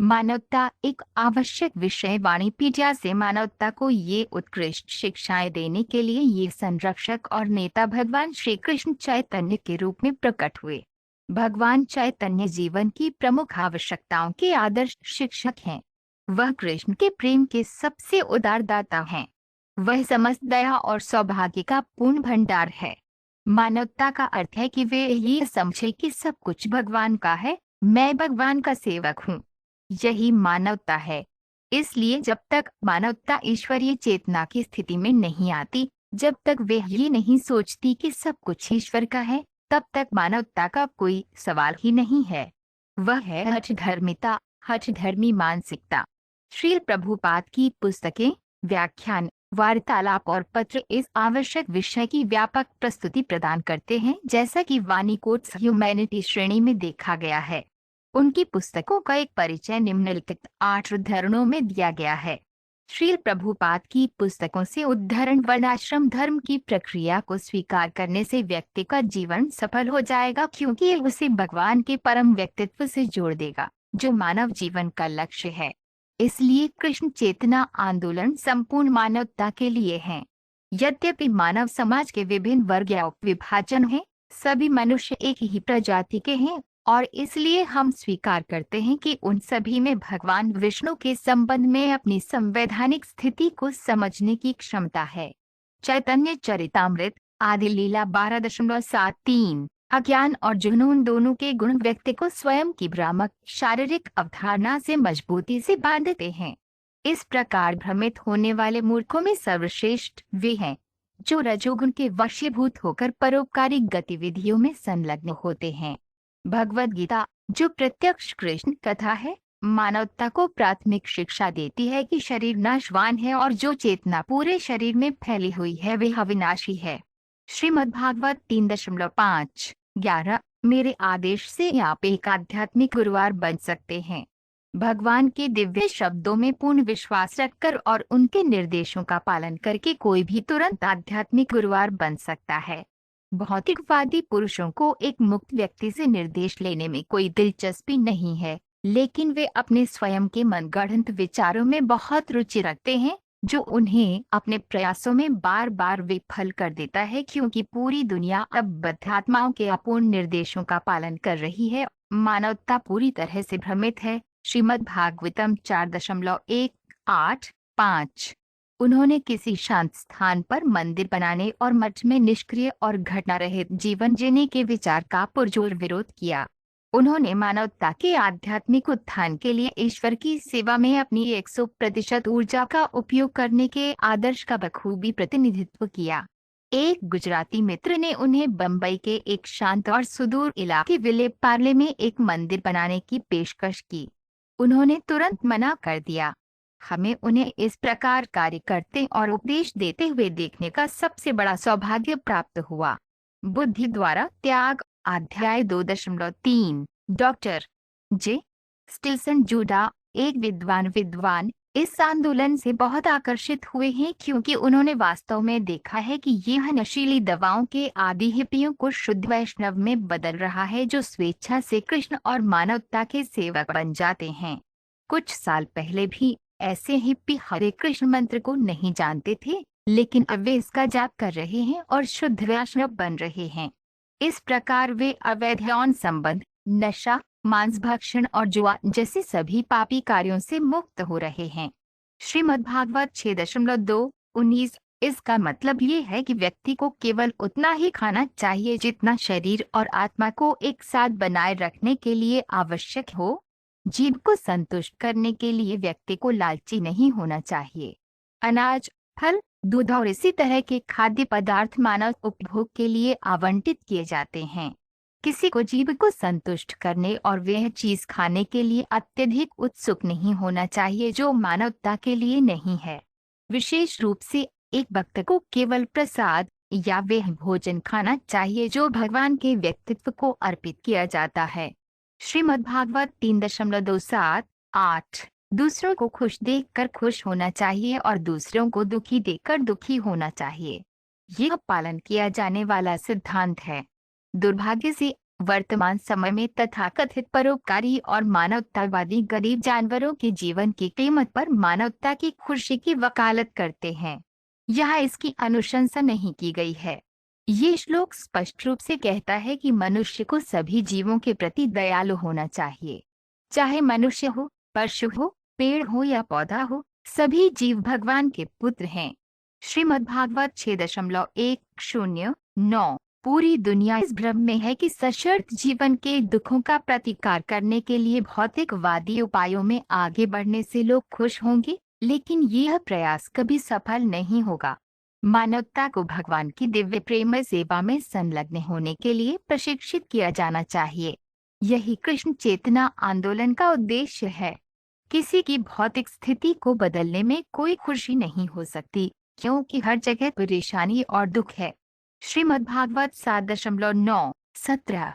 मानवता एक आवश्यक विषय वाणिपीडिया से मानवता को ये उत्कृष्ट शिक्षाएं देने के लिए ये संरक्षक और नेता भगवान श्री कृष्ण चैतन्य के रूप में प्रकट हुए। भगवान चैतन्य जीवन की प्रमुख आवश्यकताओं के आदर्श शिक्षक हैं। वह कृष्ण के प्रेम के सबसे उदारदाता हैं। वह समस्त दया और सौभाग्य का पूर्ण भंडार है। मानवता का अर्थ है कि वे ये समझे कि सब कुछ भगवान का है, मैं भगवान का सेवक हूँ। यही मानवता है। इसलिए जब तक मानवता ईश्वरीय चेतना की स्थिति में नहीं आती, जब तक वे ये नहीं सोचती कि सब कुछ ईश्वर का है, तब तक मानवता का कोई सवाल ही नहीं है। वह है हठधर्मिता, हठधर्मी मानसिकता। श्री प्रभुपाद की पुस्तकें, व्याख्यान, वार्तालाप और पत्र इस आवश्यक विषय की व्यापक प्रस्तुति प्रदान करते हैं, जैसा कि वाणी कोट्स ह्यूमैनिटी श्रेणी में देखा गया है। उनकी पुस्तकों का एक परिचय निम्नलिखित 8 उद्धरणों में दिया गया है। श्रील प्रभुपाद की पुस्तकों से उद्धरण वर्णाश्रम धर्म की प्रक्रिया को स्वीकार करने से व्यक्ति का जीवन सफल हो जाएगा, क्योंकि ये उसे भगवान के परम व्यक्तित्व से जोड़ देगा, जो मानव जीवन का लक्ष्य है। इसलिए कृष्ण चेतना आंदोलन संपूर्ण मानवता के लिए है। यद्यपि मानव समाज के विभिन्न वर्ग या उपविभाजन हैं, सभी मनुष्य एक ही प्रजाति के हैं और इसलिए हम स्वीकार करते हैं कि उन सभी में भगवान विष्णु के संबंध में अपनी संवैधानिक स्थिति को समझने की क्षमता है। चैतन्य चरितामृत आदि लीला 12.73। अज्ञान और जुनून दोनों के गुण व्यक्ति को स्वयं की भ्रामक शारीरिक अवधारणा से मजबूती से बांधते हैं। इस प्रकार भ्रमित होने वाले मूर्खों में सर्वश्रेष्ठ वे हैं जो रजोगुण के वशीभूत होकर परोपकारी गतिविधियों में संलग्न होते हैं। भगवद गीता, जो प्रत्यक्ष कृष्ण कथा है, मानवता को प्राथमिक शिक्षा देती है कि शरीर नाशवान है और जो चेतना पूरे शरीर में फैली हुई है वह अविनाशी है। श्रीमद्भागवत 3.5-11। मेरे आदेश से आप एक आध्यात्मिक गुरुवार बन सकते हैं। भगवान के दिव्य शब्दों में पूर्ण विश्वास रखकर और उनके निर्देशों का पालन करके कोई भी तुरंत आध्यात्मिक गुरुवार बन सकता है। भौतिकवादी पुरुषों को एक मुक्त व्यक्ति से निर्देश लेने में कोई दिलचस्पी नहीं है, लेकिन वे अपने स्वयं के मनगढ़ंत विचारों में बहुत रुचि रखते हैं, जो उन्हें अपने प्रयासों में बार बार विफल कर देता है, क्योंकि पूरी दुनिया अब बद्धात्माओं के अपूर्ण निर्देशों का पालन कर रही है। मानवता पूरी तरह से भ्रमित है। श्रीमद् भागवतम 4.185। उन्होंने किसी शांत स्थान पर मंदिर बनाने और मठ में निष्क्रिय और घटना रहित जीवन जीने के विचार का पुरजोर विरोध किया। उन्होंने मानवता के आध्यात्मिक उत्थान के लिए ईश्वर की सेवा में अपनी 100% ऊर्जा का उपयोग करने के आदर्श का बखूबी प्रतिनिधित्व किया। एक गुजराती मित्र ने उन्हें बम्बई के एक शांत और सुदूर इलाके विले पार्ले में एक मंदिर बनाने की पेशकश की। उन्होंने तुरंत मना कर दिया। हमें उन्हें इस प्रकार कार्य करते और उपदेश देते हुए देखने का सबसे बड़ा सौभाग्य प्राप्त हुआ। बुद्धि द्वारा त्याग, अध्याय 2.3। डॉक्टर जे स्टिल्सन जूडा, एक विद्वान इस आंदोलन से बहुत आकर्षित हुए हैं, क्योंकि उन्होंने वास्तव में देखा है कि यह नशीली दवाओं के आदि हिप्पियों को शुद्ध वैष्णव में बदल रहा है, जो स्वेच्छा से कृष्ण और मानवता के सेवक बन जाते हैं। कुछ साल पहले भी ऐसे हिप्पी हरे कृष्ण मंत्र को नहीं जानते थे, लेकिन अब वे इसका जाप कर रहे हैं और शुद्ध वैष्णव बन रहे हैं। इस प्रकार वे अवैध यौन संबंध, नशा, मांस भक्षण और जुआ जैसे सभी पापी कार्यों से मुक्त हो रहे हैं। श्रीमद्भागवत 6.2-19। इसका मतलब ये है कि व्यक्ति को केवल उतना ही खाना चाहिए जितना शरीर और आत्मा को एक साथ बनाए रखने के लिए आवश्यक हो। जीव को संतुष्ट करने के लिए व्यक्ति को लालची नहीं होना चाहिए। अनाज, फल, दूध और इसी तरह के खाद्य पदार्थ मानव उपभोग के लिए आवंटित किए जाते हैं। किसी को जीव को संतुष्ट करने और वह चीज खाने के लिए अत्यधिक उत्सुक नहीं होना चाहिए जो मानवता के लिए नहीं है। विशेष रूप से एक भक्त को केवल प्रसाद या वह भोजन खाना चाहिए जो भगवान के व्यक्तित्व को अर्पित किया जाता है। श्रीमद्भागवत 3.2-7-8। दूसरों को खुश देखकर खुश होना चाहिए और दूसरों को दुखी देखकर दुखी होना चाहिए। यह पालन किया जाने वाला सिद्धांत है। दुर्भाग्य से वर्तमान समय में तथाकथित परोपकारी और मानवतावादी गरीब जानवरों के जीवन की कीमत पर मानवता की खुशी की वकालत करते हैं। यहाँ इसकी अनुशंसा नहीं की गई है। ये श्लोक स्पष्ट रूप से कहता है कि मनुष्य को सभी जीवों के प्रति दयालु होना चाहिए। चाहे मनुष्य हो, पशु हो, पेड़ हो या पौधा हो, सभी जीव भगवान के पुत्र हैं। श्रीमद्भागवत 6.109। पूरी दुनिया इस भ्रम में है कि सशर्त जीवन के दुखों का प्रतिकार करने के लिए भौतिकवादी उपायों में आगे बढ़ने से लोग खुश होंगे, लेकिन यह प्रयास कभी सफल नहीं होगा। मानवता को भगवान की दिव्य प्रेम सेवा में संलग्न होने के लिए प्रशिक्षित किया जाना चाहिए। यही कृष्ण चेतना आंदोलन का उद्देश्य है। किसी की भौतिक स्थिति को बदलने में कोई खुशी नहीं हो सकती, क्योंकि हर जगह परेशानी और दुख है। श्रीमद्भागवत 7.9-17।